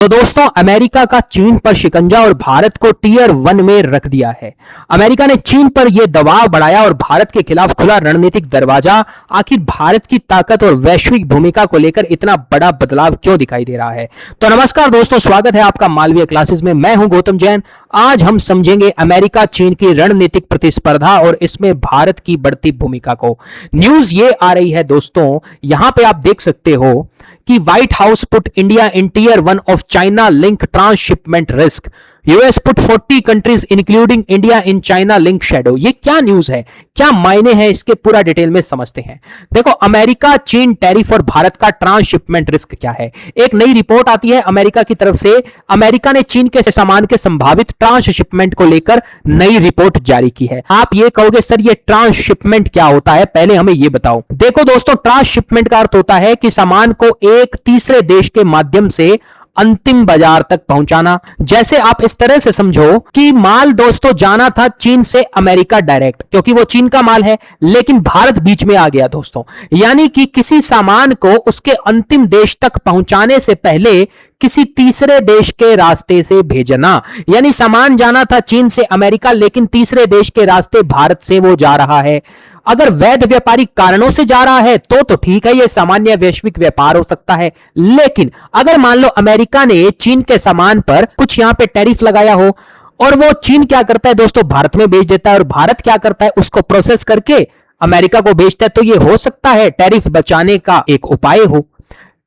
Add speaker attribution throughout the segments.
Speaker 1: तो दोस्तों, अमेरिका का चीन पर शिकंजा और भारत को टीयर 1 में रख दिया है। अमेरिका ने चीन पर यह दबाव बढ़ाया और भारत के खिलाफ खुला रणनीतिक दरवाजा। आखिर भारत की ताकत और वैश्विक भूमिका को लेकर इतना बड़ा बदलाव क्यों दिखाई दे रहा है? तो नमस्कार दोस्तों, स्वागत है आपका मालवीय क्लासेस में। मैं हूं गौतम जैन। आज हम समझेंगे अमेरिका चीन की रणनीतिक प्रतिस्पर्धा और इसमें भारत की बढ़ती भूमिका को। न्यूज ये आ रही है दोस्तों, यहां पे आप देख सकते हो कि White House put India in tier 1 of China link transshipment risk. US put 40 countries including India in China link shadow. ये क्या न्यूज है, क्या मायने हैं, इसके पूरा डिटेल में समझते हैं। देखो, अमेरिका चीन टैरिफ और भारत का ट्रांसशिपमेंट रिस्क क्या है। एक नई रिपोर्ट आती है अमेरिका की तरफ से। अमेरिका ने चीन के सामान के संभावित ट्रांसशिपमेंट को लेकर नई रिपोर्ट जारी की है। आप ये कहोगे सर ये ट्रांसशिपमेंट क्या होता है, पहले हमें ये बताओ। देखो दोस्तों, ट्रांसशिपमेंट का अर्थ होता है कि सामान को एक तीसरे देश के माध्यम से अंतिम बाजार तक पहुंचाना। जैसे आप इस तरह से समझो कि माल दोस्तों जाना था चीन से अमेरिका डायरेक्ट, क्योंकि वो चीन का माल है, लेकिन भारत बीच में आ गया दोस्तों। यानी कि किसी सामान को उसके अंतिम देश तक पहुंचाने से पहले किसी तीसरे देश के रास्ते से भेजना। यानी सामान जाना था चीन से अमेरिका, लेकिन तीसरे देश के रास्ते भारत से वो जा रहा है। अगर वैध व्यापारिक कारणों से जा रहा है तो ठीक है, यह सामान्य वैश्विक व्यापार हो सकता है। लेकिन अगर मान लो अमेरिका ने चीन के सामान पर कुछ यहां पे टैरिफ लगाया हो और वो चीन क्या करता है दोस्तों, भारत में बेच देता है, और भारत क्या करता है, उसको प्रोसेस करके अमेरिका को बेचता है, तो यह हो सकता है टैरिफ बचाने का एक उपाय हो।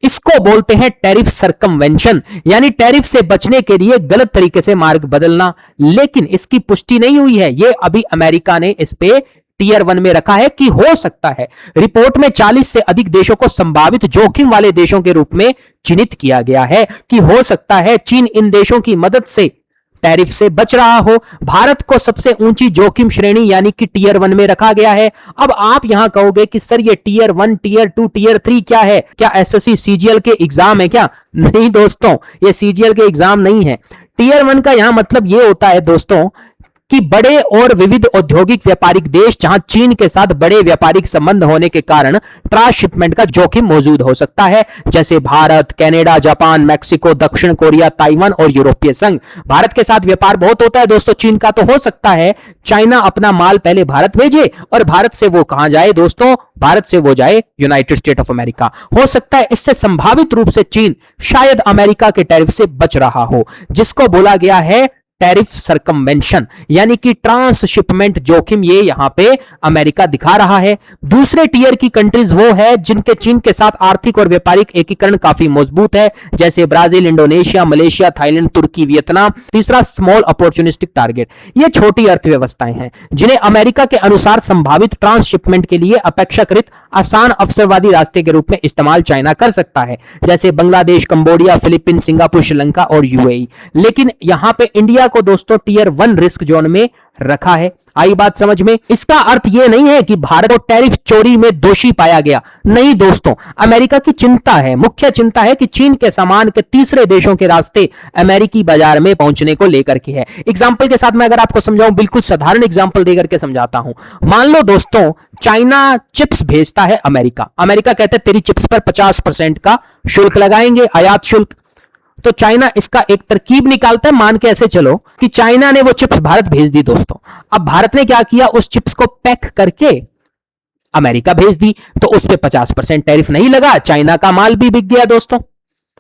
Speaker 1: इसको बोलते हैं टैरिफ सरकमवेंशन, यानी टैरिफ से बचने के लिए गलत तरीके से मार्ग बदलना। लेकिन इसकी पुष्टि नहीं हुई है, यह अभी अमेरिका ने इस पे टीयर 1 में रखा है कि हो सकता है। रिपोर्ट में 40 से अधिक देशों को संभावित जोखिम वाले देशों के रूप में चिन्हित किया गया है कि हो सकता है चीन इन देशों की मदद से टैरिफ से बच रहा हो। भारत को सबसे ऊंची जोखिम श्रेणी यानी कि टीयर 1 में रखा गया है। अब आप यहां कहोगे कि सर ये टीयर 1, टीयर 2, टीयर 3 क्या है? क्या एसएससी सीजीएल के एग्जाम है क्या? नहीं दोस्तों, ये सीजीएल के एग्जाम नहीं है। टीयर 1 का यहां मतलब यह होता है दोस्तों कि बड़े और विविध औद्योगिक व्यापारिक देश, जहां चीन के साथ बड़े व्यापारिक संबंध होने के कारण ट्रांसशिपमेंट का जोखिम मौजूद हो सकता है, जैसे भारत, कनाडा, जापान, मैक्सिको, दक्षिण कोरिया, ताइवान और यूरोपीय संघ। भारत के साथ व्यापार बहुत होता है दोस्तों चीन का, तो हो सकता है चाइना अपना माल पहले भारत भेजे और भारत से वो कहां जाए दोस्तों, भारत से वो जाए यूनाइटेड स्टेट ऑफ अमेरिका। हो सकता है इससे संभावित रूप से चीन शायद अमेरिका के टैरिफ से बच रहा हो, जिसको बोला गया है टैरिफ सरकमवेंशन, यानी कि ट्रांसशिपमेंट जोखिम। ये यहां पे अमेरिका दिखा रहा है। दूसरे टीयर की कंट्रीज वो है जिनके चीन के साथ आर्थिक और व्यापारिक एकीकरण काफी मजबूत है, जैसे ब्राजील, इंडोनेशिया, मलेशिया, थाईलैंड, तुर्की, वियतनाम। तीसरा स्मॉल अपॉर्चुनिस्टिक टारगेट, ये छोटी अर्थव्यवस्थाएं हैं जिन्हें अमेरिका के अनुसार संभावित ट्रांसशिपमेंट के लिए अपेक्षाकृत आसान अवसरवादी रास्ते के रूप में इस्तेमाल चाइना कर सकता है, जैसे Bangladesh, Cambodia, Philippine, Singapore, Sri Lanka और यूएई। लेकिन यहां पे इंडिया को दोस्तों टीयर 1 रिस्क जोन में रखा है। आई बात समझ में? इसका अर्थ यह नहीं है कि भारत को टैरिफ चोरी में दोषी पाया गया। नहीं दोस्तों, अमेरिका की चिंता है, मुख्य चिंता है कि चीन के सामान के तीसरे देशों के रास्ते अमेरिकी बाजार में पहुंचने को लेकर के है। एग्जांपल के साथ मैं अगर आपको समझाऊं, बिल्कुल साधारण एग्जांपल देकर के समझाता हूं। मान लो दोस्तों चाइना चिप्स भेजता है अमेरिका। अमेरिका कहते हैं तेरी चिप्स पर 50% का शुल्क लगाएंगे, आयात शुल्क। तो चाइना इसका एक तरकीब निकालता है। मान के ऐसे चलो कि चाइना ने वो चिप्स भारत भेज दी दोस्तों। अब भारत ने क्या किया, उस चिप्स को पैक करके अमेरिका भेज दी, तो उस पे 50% टैरिफ नहीं लगा, चाइना का माल भी बिक गया दोस्तों।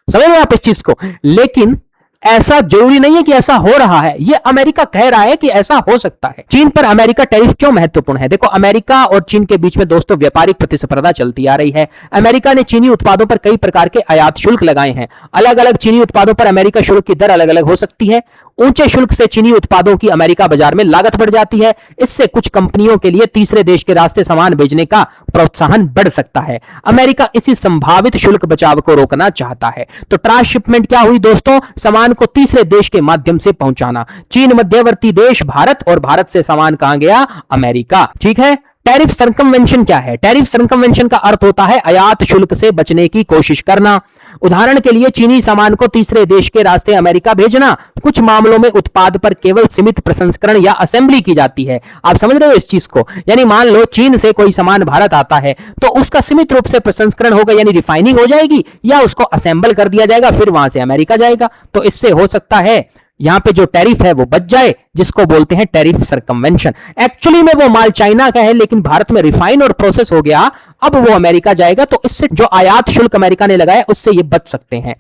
Speaker 1: समझ रहे हैं आप इस चीज को? लेकिन ऐसा जरूरी नहीं है कि ऐसा हो रहा है, यह अमेरिका कह रहा है कि ऐसा हो सकता है। चीन पर अमेरिका टैरिफ क्यों महत्वपूर्ण है? देखो, अमेरिका और चीन के बीच में दोस्तों व्यापारिक प्रतिस्पर्धा चलती आ रही है। अमेरिका ने चीनी उत्पादों पर कई प्रकार के आयात शुल्क लगाए हैं। अलग अलग चीनी उत्पादों पर अमेरिका शुल्क की दर अलग अलग हो सकती है। ऊंचे शुल्क से चीनी उत्पादों की अमेरिका बाजार में लागत बढ़ जाती है। इससे कुछ कंपनियों के लिए तीसरे देश के रास्ते सामान भेजने का प्रोत्साहन बढ़ सकता है। अमेरिका इसी संभावित शुल्क बचाव को रोकना चाहता है। तो ट्रांसशिपमेंट क्या हुई दोस्तों? सामान को तीसरे देश के माध्यम से पहुंचाना। चीन मध्यवर्ती देश भारत, और भारत से सामान कहां गया? अमेरिका। ठीक है, टैरिफ सर्कमवेंशन क्या है? टैरिफ सर्कमवेंशन का अर्थ होता है आयात शुल्क से बचने की कोशिश करना। उदाहरण के लिए चीनी सामान को तीसरे देश के रास्ते अमेरिका भेजना। कुछ मामलों में उत्पाद पर केवल सीमित प्रसंस्करण या असेंबली की जाती है। आप समझ रहे हो इस चीज को? यानी मान लो चीन से कोई सामान भारत आता है तो उसका सीमित रूप से प्रसंस्करण होगा, यानी रिफाइनिंग हो जाएगी या उसको असेंबल कर दिया जाएगा, फिर वहां से अमेरिका जाएगा। तो इससे हो सकता है यहां पे जो टैरिफ है वो बच जाए, जिसको बोलते हैं टैरिफ सर्कमवेंशन। एक्चुअली में वो माल चाइना का है लेकिन भारत में रिफाइन और प्रोसेस हो गया, अब वो अमेरिका जाएगा, तो इससे जो आयात शुल्क अमेरिका ने लगाया उससे ये बच सकते हैं।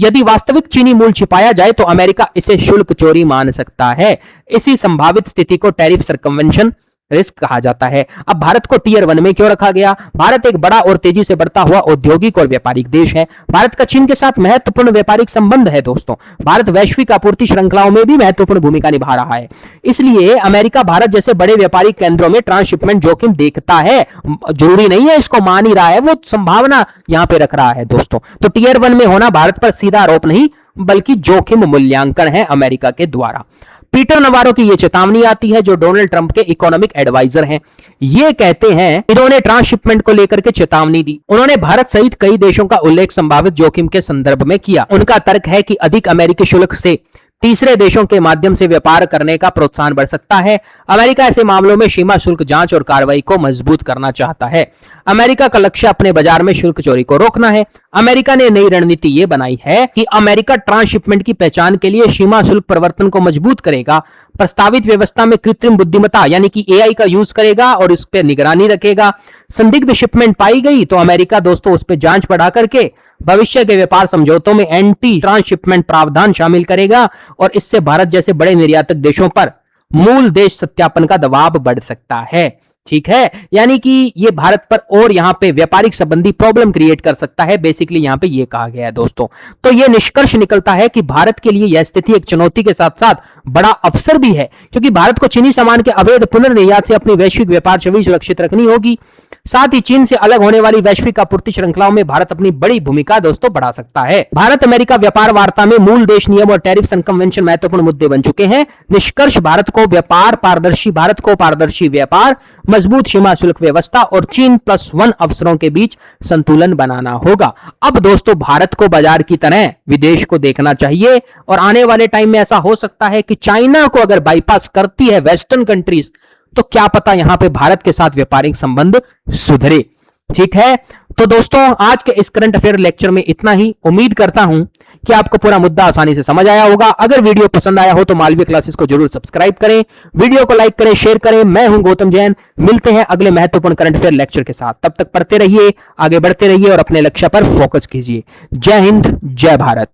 Speaker 1: यदि वास्तविक चीनी मूल छिपाया जाए तो अमेरिका इसे शुल्क चोरी मान सकता है। इसी संभावित स्थिति को टैरिफ सर्कमवेंशन रिस्क कहा जाता है। अब भारत को टीयर 1 में क्यों रखा गया? भारत एक बड़ा और तेजी से बढ़ता हुआ औद्योगिक और व्यापारिक देश है। भारत का चीन के साथ महत्वपूर्ण व्यापारिक संबंध है दोस्तों। भारत वैश्विक आपूर्ति श्रृंखलाओं में भी महत्वपूर्ण भूमिका निभा रहा है। इसलिए अमेरिका भारत जैसे बड़े व्यापारिक केंद्रों में ट्रांसशिपमेंट जोखिम देखता है। जरूरी नहीं है इसको मान ही रहा है, वो संभावना यहां पे रख रहा है दोस्तों। तो टीयर 1 में होना भारत पर सीधा आरोप नहीं बल्कि जोखिम मूल्यांकन है अमेरिका के द्वारा। पीटर नवारो की यह चेतावनी आती है, जो डोनाल्ड ट्रंप के इकोनॉमिक एडवाइजर हैं। ये कहते हैं इन्होंने ट्रांसशिपमेंट को लेकर के चेतावनी दी। उन्होंने भारत सहित कई देशों का उल्लेख संभावित जोखिम के संदर्भ में किया। उनका तर्क है कि अधिक अमेरिकी शुल्क से तीसरे देशों के माध्यम से व्यापार करने का प्रोत्साहन बढ़ सकता है। अमेरिका ऐसे मामलों में सीमा शुल्क जांच और कार्रवाई को मजबूत करना चाहता है। अमेरिका का लक्ष्य अपने बाजार में शुल्क चोरी को रोकना है। अमेरिका ने नई रणनीति यह बनाई है कि अमेरिका ट्रांसशिपमेंट की पहचान के लिए सीमा शुल्क प्रवर्तन को मजबूत करेगा। प्रस्तावित व्यवस्था में कृत्रिम बुद्धिमत्ता यानी कि एआई का यूज करेगा और इस पर निगरानी रखेगा। संदिग्ध शिपमेंट पाई गई तो अमेरिका दोस्तों उस पर जांच बढ़ा करके भविष्य के व्यापार समझौतों में एंटी ट्रांसशिपमेंट प्रावधान शामिल करेगा और इससे भारत जैसे बड़े निर्यातक देशों पर मूल देश सत्यापन का दबाव बढ़ सकता है। ठीक है, यानी कि ये भारत पर और यहां पे व्यापारिक संबंधी प्रॉब्लम क्रिएट कर सकता है। बेसिकली यहां पे ये कहा गया है दोस्तों। तो ये निष्कर्ष निकलता है कि भारत के लिए यह स्थिति एक चुनौती के साथ साथ बड़ा अवसर भी है, क्योंकि भारत को चीनी सामान के अवैध पुनर्निर्यात से अपनी वैश्विक व्यापार छवि सुरक्षित रखनी होगी। साथ ही चीन से अलग होने वाली वैश्विक आपूर्ति श्रृंखलाओं में भारत अपनी बड़ी भूमिका दोस्तों बढ़ा सकता है। भारत अमेरिका व्यापार वार्ता में मूल देश नियम और टैरिफ सर्कमवेंशन महत्वपूर्ण मुद्दे बन चुके हैं। निष्कर्ष भारत को पारदर्शी व्यापार, मजबूत सीमा शुल्क व्यवस्था और चीन +1 अवसरों के बीच संतुलन बनाना होगा। अब दोस्तों भारत को बाजार की तरह विदेश को देखना चाहिए और आने वाले टाइम में ऐसा हो सकता है कि चाइना को अगर बाईपास करती है वेस्टर्न कंट्रीज, तो क्या पता यहां पे भारत के साथ व्यापारिक संबंध सुधरे। ठीक है, तो दोस्तों आज के इस करंट अफेयर लेक्चर में इतना ही। उम्मीद करता हूं कि आपको पूरा मुद्दा आसानी से समझ आया होगा। अगर वीडियो पसंद आया हो तो मालवीय क्लासेस को जरूर सब्सक्राइब करें, वीडियो को लाइक करें, शेयर करें। मैं हूं गौतम जैन, मिलते हैं अगले महत्वपूर्ण करंट अफेयर लेक्चर के साथ। तब तक पढ़ते रहिए, आगे बढ़ते रहिए और अपने लक्ष्य पर फोकस कीजिए। जय हिंद, जय भारत।